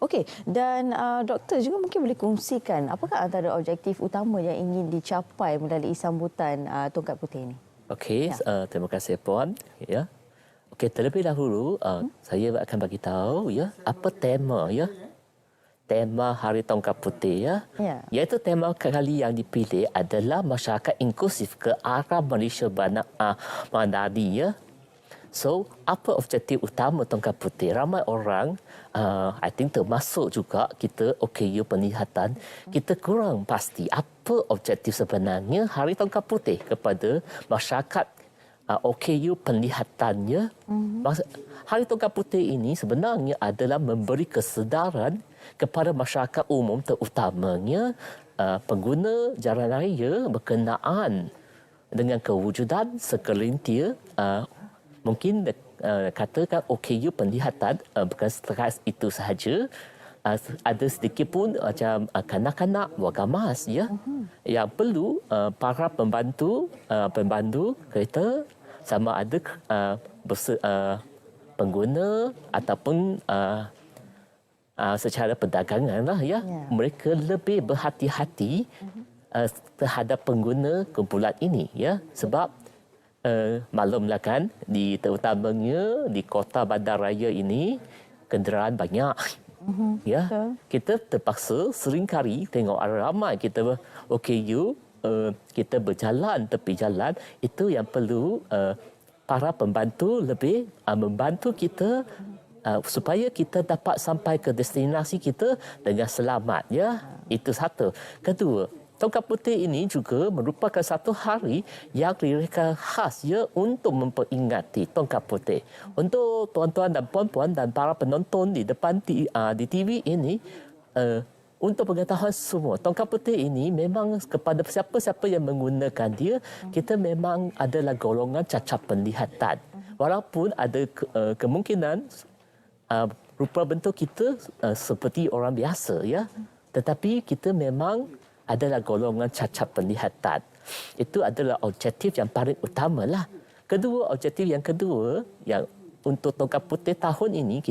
Okey, dan doktor juga mungkin boleh kongsikan apakah antara objektif utama yang ingin dicapai melalui sambutan Tongkat Putih ini? Okey, Ya. terima kasih puan. Ya. Okey, terlebih dahulu saya akan bagi tahu ya apa tema ya. Tema Hari Tongkat Putih ya. Ya. Iaitu tema kali yang dipilih adalah masyarakat inklusif ke arah Malaysia Madani ya. So, apa objektif utama Tongkat Putih? Ramai orang, I think termasuk juga kita OKU penglihatan, kita kurang pasti apa objektif sebenarnya Hari Tongkat Putih kepada masyarakat OKU penglihatannya. Hari Tongkat Putih ini sebenarnya adalah memberi kesedaran kepada masyarakat umum terutamanya pengguna jalan raya berkenaan dengan kewujudan segelintir mungkin katakan OKU penglihatan bukan setakat itu sahaja. Ada sedikit pun macam kanak-kanak warga emas ya yang perlu para pembantu kereta sama ada pengguna ataupun secara perdagangan lah ya. Mereka lebih berhati-hati terhadap pengguna kumpulan ini ya, sebab maklumlah kan terutamanya di kota bandaraya ini kenderaan banyak. Ya, kita terpaksa seringkali tengok ramai kita OKU kita berjalan tepi jalan, itu yang perlu para pembantu lebih membantu kita supaya kita dapat sampai ke destinasi kita dengan selamat ya. Itu satu. Kedua, Tongkat Putih ini juga merupakan satu hari yang dirayakan khas ya untuk memperingati Tongkat Putih. Untuk tuan-tuan dan puan-puan dan para penonton di depan di TV ini, untuk pengetahuan semua, Tongkat Putih ini memang kepada siapa-siapa yang menggunakan dia, kita memang adalah golongan cacat penglihatan. Walaupun ada kemungkinan rupa bentuk kita seperti orang biasa ya, tetapi kita memang adalah golongan cacat penglihatan. Itu adalah objektif yang paling utamalah. Kedua, objektif yang kedua yang untuk Tongkat Putih tahun ini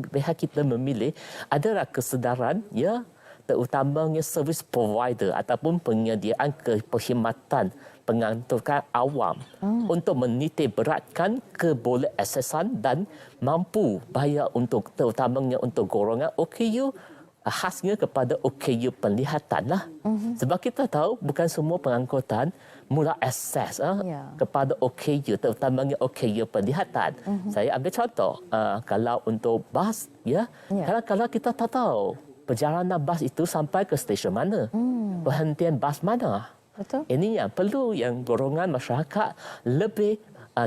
pihak kita memilih adalah kesedaran ya, terutamanya service provider ataupun penyediaan perkhidmatan pengantarkan awam untuk menitik beratkan keboleh aksesan dan mampu bayar untuk terutamanya untuk golongan OKU, khasnya kepada OKU penglihatan lah. Sebab kita tahu bukan semua pengangkutan mula akses kepada OKU, terutamanya OKU penglihatan. Saya ambil contoh, kalau untuk bas, ya, kalau kita tak tahu perjalanan bas itu sampai ke stesen mana, perhentian bas mana. Betul. Ini yang perlu yang golongan masyarakat lebih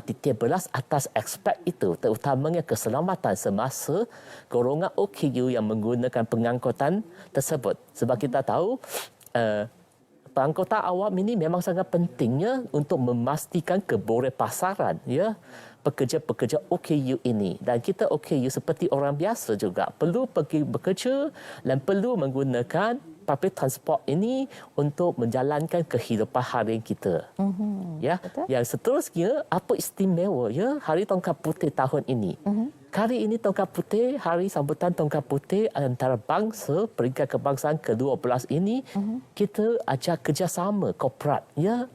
titik belas atas aspek itu, terutamanya keselamatan semasa golongan OKU yang menggunakan pengangkutan tersebut. Sebab kita tahu pengangkutan awam ini memang sangat pentingnya untuk memastikan keboleh pasaran ya pekerja-pekerja OKU ini. Dan kita OKU seperti orang biasa juga perlu pergi bekerja dan perlu menggunakan public transport ini untuk menjalankan kehidupan harian kita. Ya, yang seterusnya apa istimewa ya Hari Tongkat Putih tahun ini? Kali ini Tongkat Putih, hari sambutan Tongkat Putih antarabangsa peringkat kebangsaan ke-12 ini, kita ajak kerjasama korporat ya,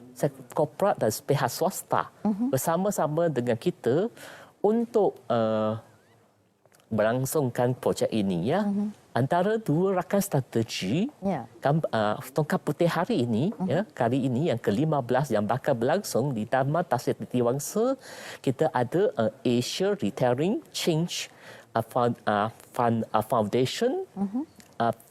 korporat dan pihak swasta bersama-sama dengan kita untuk berlangsungkan projek ini ya. Antara dua rakan strategi Tongkat Putih hari ini ya, kali ini yang ke-15 yang bakal berlangsung di Taman Tasik Titi Wangsa, kita ada Asia Retailing Change Foundation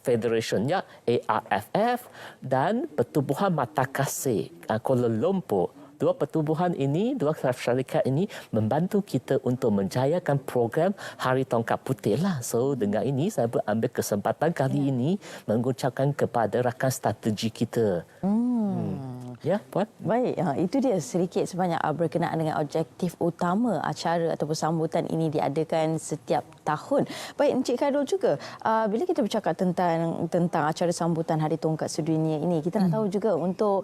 Federation ya, ARFF, dan Pertubuhan Mata Kasih Kuala Lumpur. Dua pertubuhan ini, dua syarikat ini membantu kita untuk menjayakan program Hari Tongkat Putih lah. So dengan ini saya berambil kesempatan kali ini mengucapkan kepada rakan strategi kita. Ya, Puan? Baik, itu dia sedikit sebanyak berkenaan dengan objektif utama acara ataupun sambutan ini diadakan setiap tahun. Baik, Encik Khairul juga, bila kita bercakap tentang acara sambutan Hari Tongkat Sedunia ini, kita nak tahu juga untuk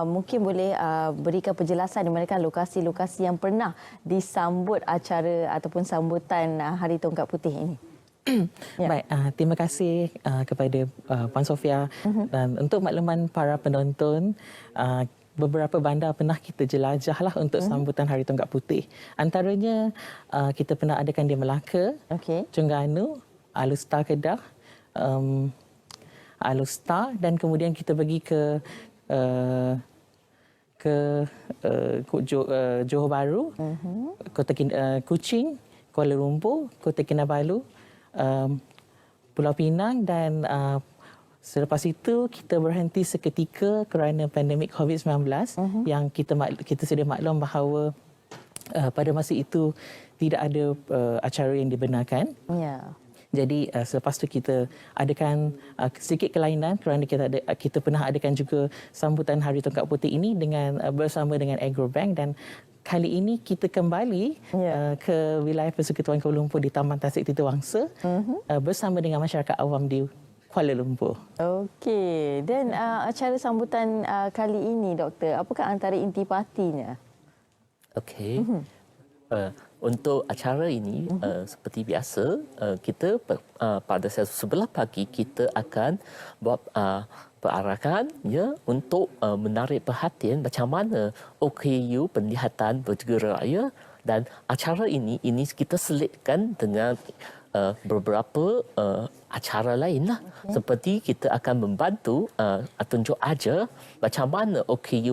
mungkin boleh berikan penjelasan di manakah lokasi-lokasi yang pernah disambut acara ataupun sambutan Hari Tongkat Putih ini. Baik, terima kasih kepada Puan Sofia. Dan untuk makluman para penonton, beberapa bandar pernah kita jelajahlah untuk sambutan Hari Tonggak Putih. Antaranya kita pernah adakan di Melaka, Terengganu, Alustar Kedah, Alustar, dan kemudian kita pergi ke Johor Bahru, Kuching, Kuala Lumpur, Kota Kinabalu, Pulau Pinang, dan selepas itu kita berhenti seketika kerana pandemik COVID-19 yang kita sedia maklum bahawa pada masa itu tidak ada acara yang dibenarkan. Jadi selepas itu kita adakan sedikit kelainan kerana kita pernah adakan juga sambutan Hari Tongkat Putih ini bersama dengan Agrobank, dan kali ini kita kembali ke wilayah Persekutuan Kuala Lumpur di Taman Tasik Tita Wangsa bersama dengan masyarakat awam di Kuala Lumpur. Okey, dan acara sambutan kali ini, Doktor, apakah antara intipatinya? Okey. Untuk acara ini, seperti biasa, kita pada sebelah pagi kita akan buat perarakan untuk menarik perhatian macam mana OKU penglihatan bergerak dan acara ini kita selitkan dengan beberapa acara lain lah. Seperti kita akan membantu tunjuk aja macam mana OKU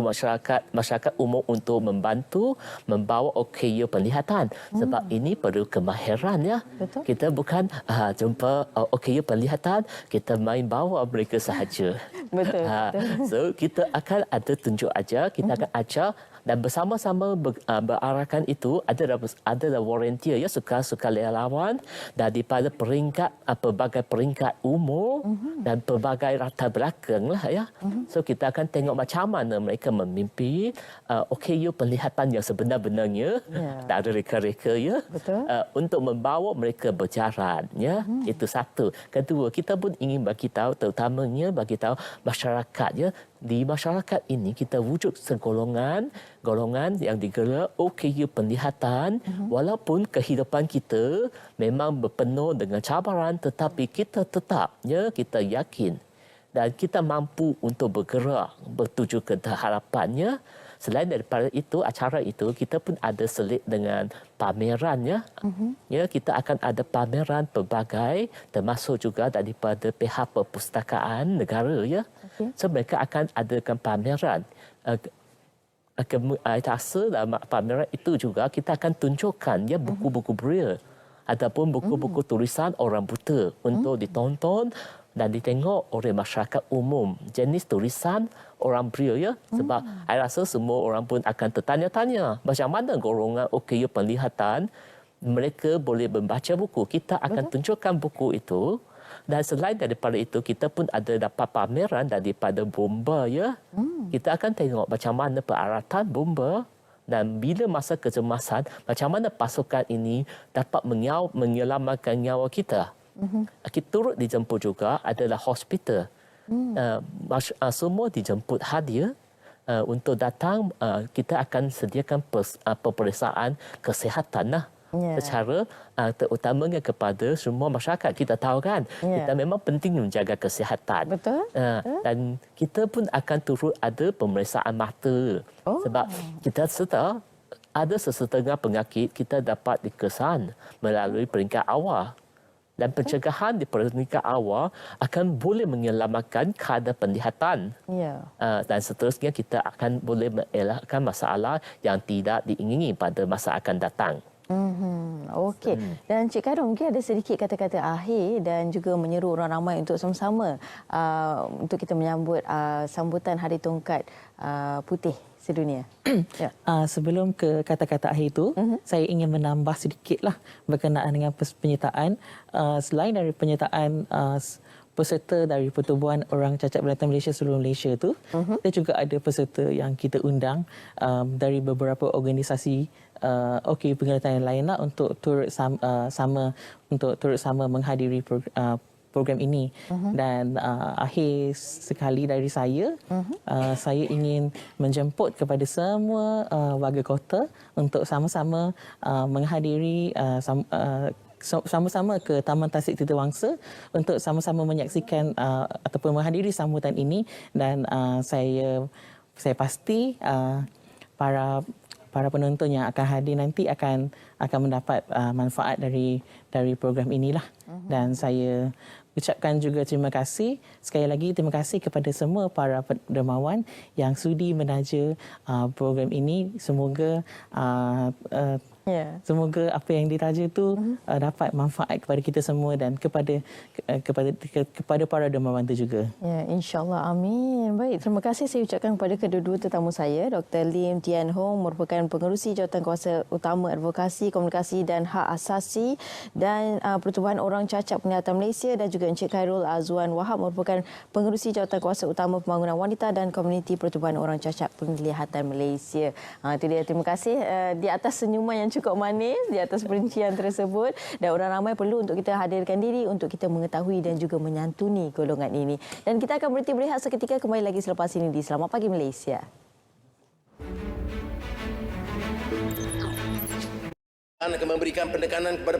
masyarakat umum untuk membantu membawa OKU penglihatan. Sebab ini perlu kemahiran ya. Betul. Kita bukan jumpa OKU penglihatan, kita main bawa mereka sahaja. Betul. So kita akan ada tunjuk aja, kita akan ajar dan bersama-sama berarakan itu ada volunteer sukarelawan daripada pelbagai peringkat umur dan pelbagai latar belakang lah ya. So kita akan tengok macam mana mereka memimpi OKU penglihatan yang sebenar-benarnya dari reka-reka untuk membawa mereka berjalan ya. Itu satu. Kedua, kita pun ingin bagi tahu, terutamanya bagi tahu masyarakat di masyarakat ini kita wujud segolongan yang digelar OKU penglihatan, walaupun kehidupan kita memang berpenuh dengan cabaran, tetapi kita tetap kita yakin dan kita mampu untuk bergerak bertuju ke harapannya. Selain daripada itu, acara itu kita pun ada selit dengan pameran kita akan ada pameran pelbagai, termasuk juga daripada pihak perpustakaan negara So mereka akan adakan pameran. Rasa dalam pameran itu juga kita akan tunjukkan buku-buku braille ataupun buku-buku tulisan orang buta untuk ditonton dan ditengok oleh masyarakat umum. Jenis tulisan orang braille sebab saya rasa semua orang pun akan tertanya-tanya macam mana golongan OKU penglihatan mereka boleh membaca buku. Kita akan tunjukkan buku itu. Dan selain daripada itu, kita pun ada dapat pameran daripada bomba Kita akan tengok macam mana peralatan bomba dan bila masa kecemasan, macam mana pasukan ini dapat menyelamatkan nyawa kita. Kita turut dijemput juga adalah hospital. Semua dijemput hadir untuk datang. Kita akan sediakan peperiksaan kesihatan secara terutamanya kepada semua masyarakat. Kita tahu kan, kita memang penting menjaga kesihatan. Betul. Dan kita pun akan turut ada pemeriksaan mata. Sebab kita serta ada sesetengah penyakit kita dapat dikesan melalui peringkat awal. Dan pencegahan di peringkat awal akan boleh menyelamatkan kadar penglihatan. Dan seterusnya kita akan boleh mengelakkan masalah yang tidak diingini pada masa akan datang. Okey. Dan Cik Karong, mungkin ada sedikit kata-kata akhir dan juga menyeru orang ramai untuk sama-sama untuk kita menyambut sambutan Hari Tongkat Putih sedunia. Sebelum ke kata-kata akhir itu, saya ingin menambah sedikitlah berkenaan dengan penyertaan. Selain dari penyertaan peserta dari Pertubuhan Orang Cacat Penglihatan Malaysia seluruh Malaysia itu, kita juga ada peserta yang kita undang dari beberapa organisasi OKU penglihatan yang lain untuk turut sama menghadiri program ini. Dan akhir sekali dari saya, saya ingin menjemput kepada semua warga kota untuk sama-sama menghadiri sama-sama ke Taman Tasik Tita Wangsa untuk sama-sama menyaksikan ataupun menghadiri sambutan ini, dan saya pasti para penonton yang akan hadir nanti akan mendapat manfaat dari program inilah. Dan saya ucapkan juga terima kasih, sekali lagi terima kasih kepada semua para dermawan yang sudi menaja program ini. Semoga semoga apa yang ditaja itu dapat manfaat kepada kita semua dan kepada para dermawan itu juga. Ya, insya-Allah, amin. Baik, terima kasih saya ucapkan kepada kedua-dua tetamu saya, Dr. Lim Tian Hong merupakan pengerusi Jawatankuasa Utama Advokasi, Komunikasi dan Hak Asasi dan Pertubuhan Orang Cacat Penglihatan Malaysia, dan juga Encik Khairul Azwan Wahab merupakan pengerusi Jawatankuasa Utama Pembangunan Wanita dan Komuniti Pertubuhan Orang Cacat Penglihatan Malaysia. Itu dia, terima kasih di atas senyuman yang cukup manis, di atas perincian tersebut, dan orang ramai perlu untuk kita hadirkan diri untuk kita mengetahui dan juga menyantuni golongan ini. Dan kita akan berhenti berehat seketika, kembali lagi selepas ini di Selamat Pagi Malaysia. Akan memberikan pendekanan kepada